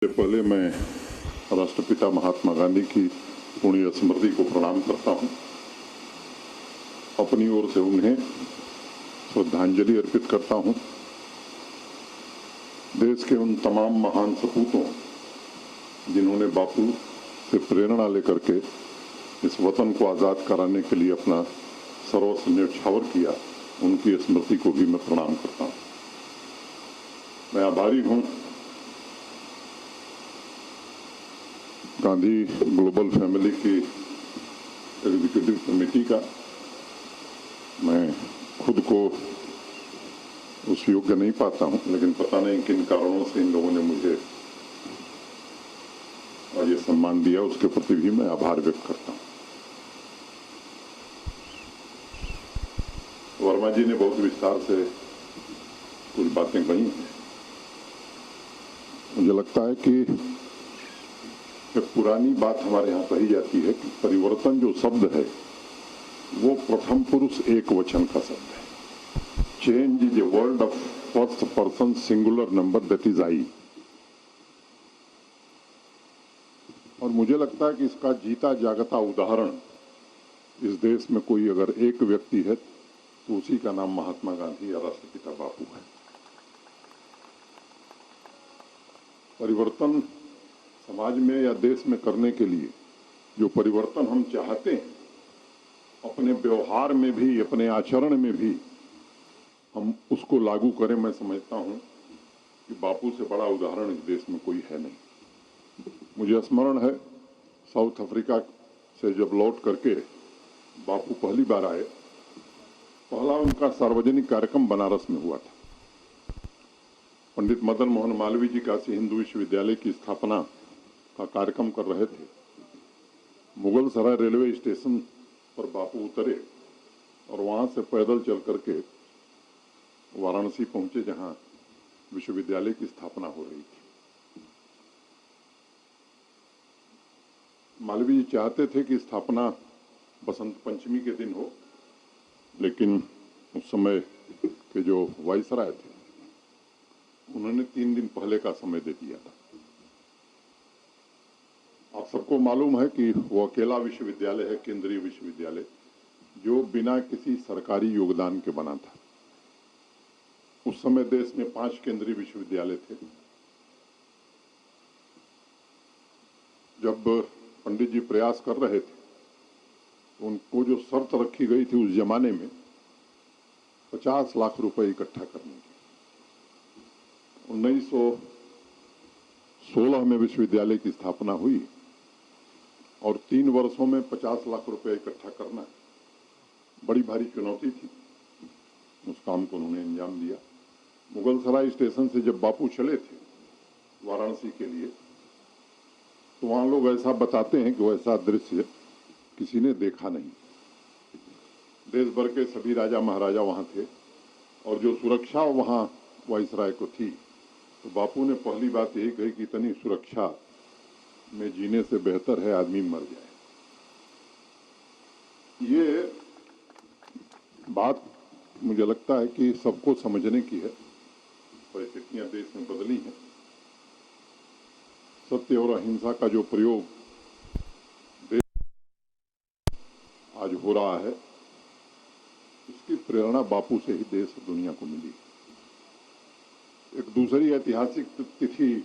सबसे पहले मैं राष्ट्रपिता महात्मा गांधी की पुण्य स्मृति को प्रणाम करता हूं। अपनी ओर से उन्हें श्रद्धांजलि अर्पित करता हूं। देश के उन तमाम महान सपूतों जिन्होंने बापू से प्रेरणा लेकर के इस वतन को आज़ाद कराने के लिए अपना सर्वस्व न्यौछावर किया, उनकी स्मृति को भी मैं प्रणाम करता हूं। मैं आभारी हूं गांधी ग्लोबल फैमिली की एग्जीक्यूटिव कमेटी का। मैं खुद को उस योग्य नहीं पाता हूं, लेकिन पता नहीं किन कारणों से इन लोगों ने मुझे ये सम्मान दिया, उसके प्रति भी मैं आभार व्यक्त करता हूं। वर्मा जी ने बहुत विस्तार से कुछ बातें कही हैं। मुझे लगता है कि एक पुरानी बात हमारे यहाँ कही जाती है कि परिवर्तन जो शब्द है वो प्रथम पुरुष एक वचन का शब्द है। Change is a word of first person singular number, that is I. और मुझे लगता है कि इसका जीता जागता उदाहरण इस देश में कोई अगर एक व्यक्ति है तो उसी का नाम महात्मा गांधी या राष्ट्रपिता बापू है। परिवर्तन समाज में या देश में करने के लिए जो परिवर्तन हम चाहते हैं, अपने व्यवहार में भी, अपने आचरण में भी हम उसको लागू करें, मैं समझता हूं कि बापू से बड़ा उदाहरण इस देश में कोई है नहीं। मुझे स्मरण है साउथ अफ्रीका से जब लौट करके बापू पहली बार आए, पहला उनका सार्वजनिक कार्यक्रम बनारस में हुआ था। पंडित मदन मोहन मालवीय जी काशी हिंदू विश्वविद्यालय की स्थापना का कार्यक्रम कर रहे थे। मुगल सराय रेलवे स्टेशन पर बापू उतरे और वहां से पैदल चल करके वाराणसी पहुंचे, जहां विश्वविद्यालय की स्थापना हो रही थी। मालवीय जी चाहते थे कि स्थापना बसंत पंचमी के दिन हो, लेकिन उस समय के जो वाइसराय थे उन्होंने 3 दिन पहले का समय दे दिया था। आप सबको मालूम है कि वो अकेला विश्वविद्यालय है, केंद्रीय विश्वविद्यालय, जो बिना किसी सरकारी योगदान के बना था। उस समय देश में 5 केंद्रीय विश्वविद्यालय थे। जब पंडित जी प्रयास कर रहे थे तो उनको जो शर्त रखी गई थी उस जमाने में 50 लाख रुपए इकट्ठा करने की। 1916 में विश्वविद्यालय की स्थापना हुई और 3 वर्षों में 50 लाख रुपए इकट्ठा करना बड़ी भारी चुनौती थी। उस काम को उन्होंने अंजाम दिया। मुगल सराय स्टेशन से जब बापू चले थे वाराणसी के लिए, तो वहां लोग ऐसा बताते हैं कि वैसा दृश्य किसी ने देखा नहीं। देश भर के सभी राजा महाराजा वहां थे और जो सुरक्षा वहां वाइसराय को थी, तो बापू ने पहली बात यही कही कि इतनी सुरक्षा में जीने से बेहतर है आदमी मर जाए। ये बात मुझे लगता है कि सबको समझने की है। परिस्थितियां देश में बदली हैं। सत्य और अहिंसा का जो प्रयोग देश आज हो रहा है, इसकी प्रेरणा बापू से ही देश और दुनिया को मिली। एक दूसरी ऐतिहासिक तिथि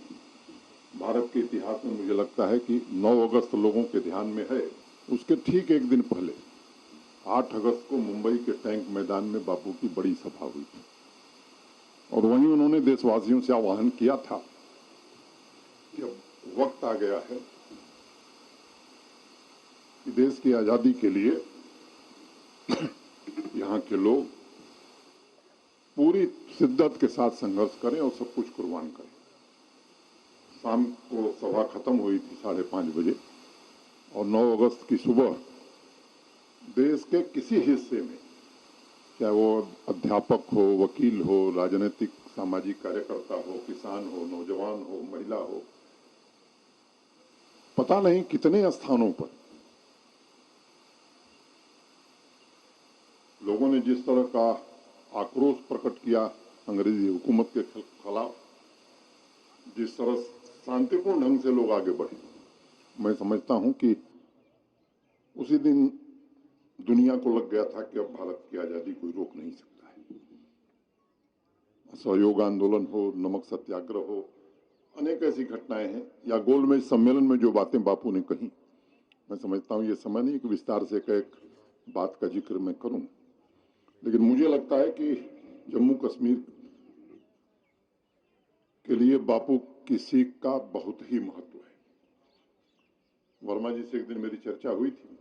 भारत के इतिहास में मुझे लगता है कि 9 अगस्त लोगों के ध्यान में है। उसके ठीक एक दिन पहले 8 अगस्त को मुंबई के टैंक मैदान में बापू की बड़ी सभा हुई थी और वहीं उन्होंने देशवासियों से आह्वान किया था कि अब वक्त आ गया है कि देश की आजादी के लिए यहाँ के लोग पूरी शिद्दत के साथ संघर्ष करें और सब कुछ कुर्बान करें। शाम को सभा खत्म हुई थी 5:30 बजे और 9 अगस्त की सुबह देश के किसी हिस्से में, चाहे वो अध्यापक हो, वकील हो, राजनीतिक सामाजिक कार्यकर्ता हो, किसान हो, नौजवान हो, महिला हो, पता नहीं कितने स्थानों पर लोगों ने जिस तरह का आक्रोश प्रकट किया अंग्रेजी हुकूमत के खिलाफ, जिस तरह शांतिपूर्ण ढंग से लोग आगे बढ़े। मैं समझता हूं कि उसी दिन दुनिया को लग गया था कि अब भारत की आजादी कोई रोक नहीं सकता है। असहयोग आंदोलन हो, नमक सत्याग्रह हो, अनेक ऐसी घटनाएं हैं, या गोलमेज सम्मेलन में जो बातें बापू ने कही, मैं समझता हूं ये समय नहीं कि विस्तार से एक बात का जिक्र मैं करूं, लेकिन मुझे लगता है कि जम्मू कश्मीर के लिए बापू की सीख का बहुत ही महत्व है। वर्मा जी से एक दिन मेरी चर्चा हुई थी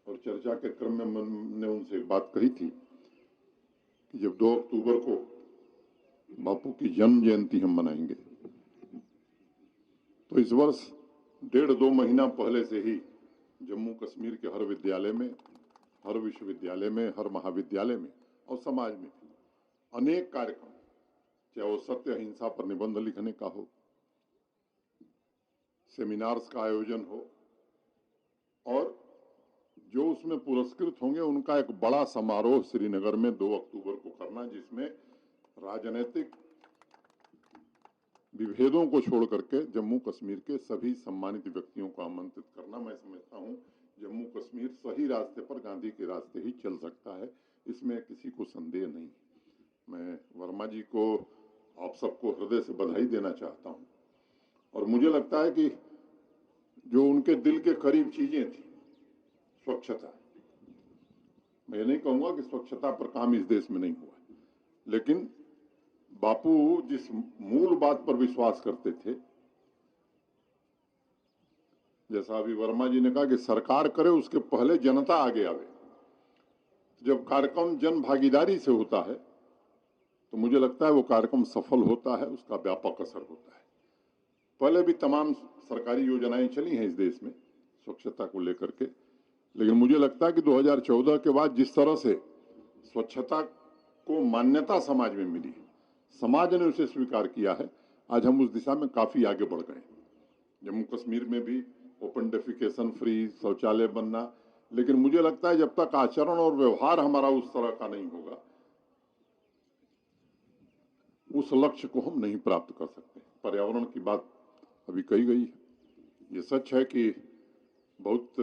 और चर्चा के क्रम में मैंने उनसे एक बात कही थी कि जब 2 अक्टूबर को बापू की जन्म जयंती हम मनाएंगे तो इस वर्ष 1.5-2 महीना पहले से ही जम्मू कश्मीर के हर विद्यालय में, हर विश्वविद्यालय में, हर महाविद्यालय में और समाज में अनेक कार्यक्रम, चाहे वो सत्य अहिंसा पर निबंध लिखने का हो, सेमिनार्स का आयोजन हो, और जो उसमें पुरस्कृत होंगे उनका एक बड़ा समारोह श्रीनगर में 2 अक्टूबर को करना, जिसमें राजनीतिक विभेदों को छोड़ करके जम्मू कश्मीर के सभी सम्मानित व्यक्तियों को आमंत्रित करना। मैं समझता हूं जम्मू कश्मीर सही रास्ते पर, गांधी के रास्ते ही चल सकता है, इसमें किसी को संदेह नहीं। मैं वर्मा जी को, आप सबको हृदय से बधाई देना चाहता हूं, और मुझे लगता है कि जो उनके दिल के करीब चीजें थी, स्वच्छता, मैं ये नहीं कहूंगा कि स्वच्छता पर काम इस देश में नहीं हुआ, लेकिन बापू जिस मूल बात पर विश्वास करते थे, जैसा अभी वर्मा जी ने कहा कि सरकार करे उसके पहले जनता आगे आवे। जब कार्यक्रम जन भागीदारी से होता है तो मुझे लगता है वो कार्यक्रम सफल होता है, उसका व्यापक असर होता है। पहले भी तमाम सरकारी योजनाएं चली हैं इस देश में स्वच्छता को लेकर के, लेकिन मुझे लगता है कि 2014 के बाद जिस तरह से स्वच्छता को मान्यता समाज में मिली, समाज ने उसे स्वीकार किया है, आज हम उस दिशा में काफी आगे बढ़ गए। जम्मू कश्मीर में भी ओपन डेफिकेशन फ्री शौचालय बनना, लेकिन मुझे लगता है जब तक आचरण और व्यवहार हमारा उस तरह का नहीं होगा, उस लक्ष्य को हम नहीं प्राप्त कर सकते। पर्यावरण की बात अभी कही गई है, ये सच है कि बहुत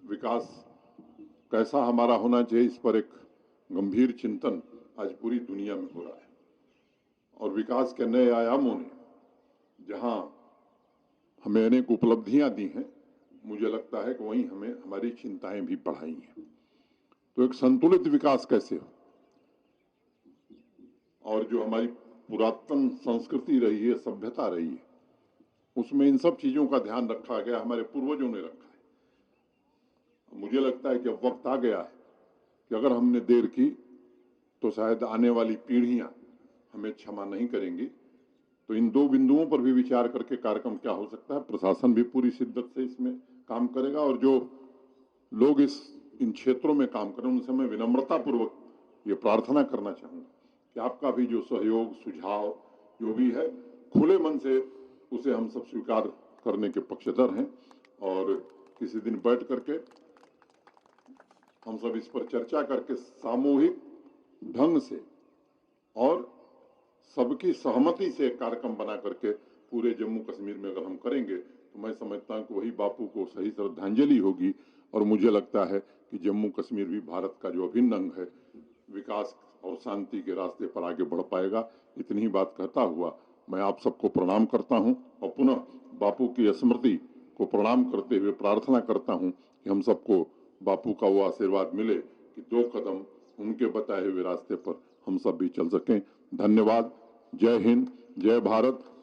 विकास कैसा हमारा होना चाहिए, इस पर एक गंभीर चिंतन आज पूरी दुनिया में हो रहा है, और विकास के नए आयामों ने जहां हमें अनेक उपलब्धियां दी हैं, मुझे लगता है कि वहीं हमें हमारी चिंताएं भी बढ़ाई हैं। तो एक संतुलित विकास कैसे हो, और जो हमारी पुरातन संस्कृति रही है, सभ्यता रही है, उसमें इन सब चीजों का ध्यान रखा गया, हमारे पूर्वजों ने रखा है। मुझे लगता है कि अब वक्त आ गया है कि अगर हमने देर की तो शायद आने वाली पीढ़ियां हमें क्षमा नहीं करेंगी। तो इन 2 बिंदुओं पर भी विचार करके कार्यक्रम क्या हो सकता है, प्रशासन भी पूरी शिद्दत से इसमें काम करेगा, और जो लोग इन क्षेत्रों में काम करें उनसे मैं विनम्रता पूर्वक ये प्रार्थना करना चाहूंगा कि आपका भी जो सहयोग, सुझाव जो भी है, खुले मन से उसे हम सब स्वीकार करने के पक्षधर हैं, और किसी दिन बैठ करके हम सब इस पर चर्चा करके सामूहिक ढंग से और सबकी सहमति से एक कार्यक्रम बना करके पूरे जम्मू कश्मीर में अगर हम करेंगे तो मैं समझता हूं कि वही बापू को सही श्रद्धांजलि होगी, और मुझे लगता है कि जम्मू कश्मीर भी भारत का जो अभिन्न अंग है, विकास और शांति के रास्ते पर आगे बढ़ पाएगा। इतनी ही बात कहता हुआ मैं आप सबको प्रणाम करता हूं, और पुनः बापू की स्मृति को प्रणाम करते हुए प्रार्थना करता हूं कि हम सबको बापू का वो आशीर्वाद मिले कि 2 कदम उनके बताए हुए रास्ते पर हम सब भी चल सकें। धन्यवाद। जय हिंद, जय भारत।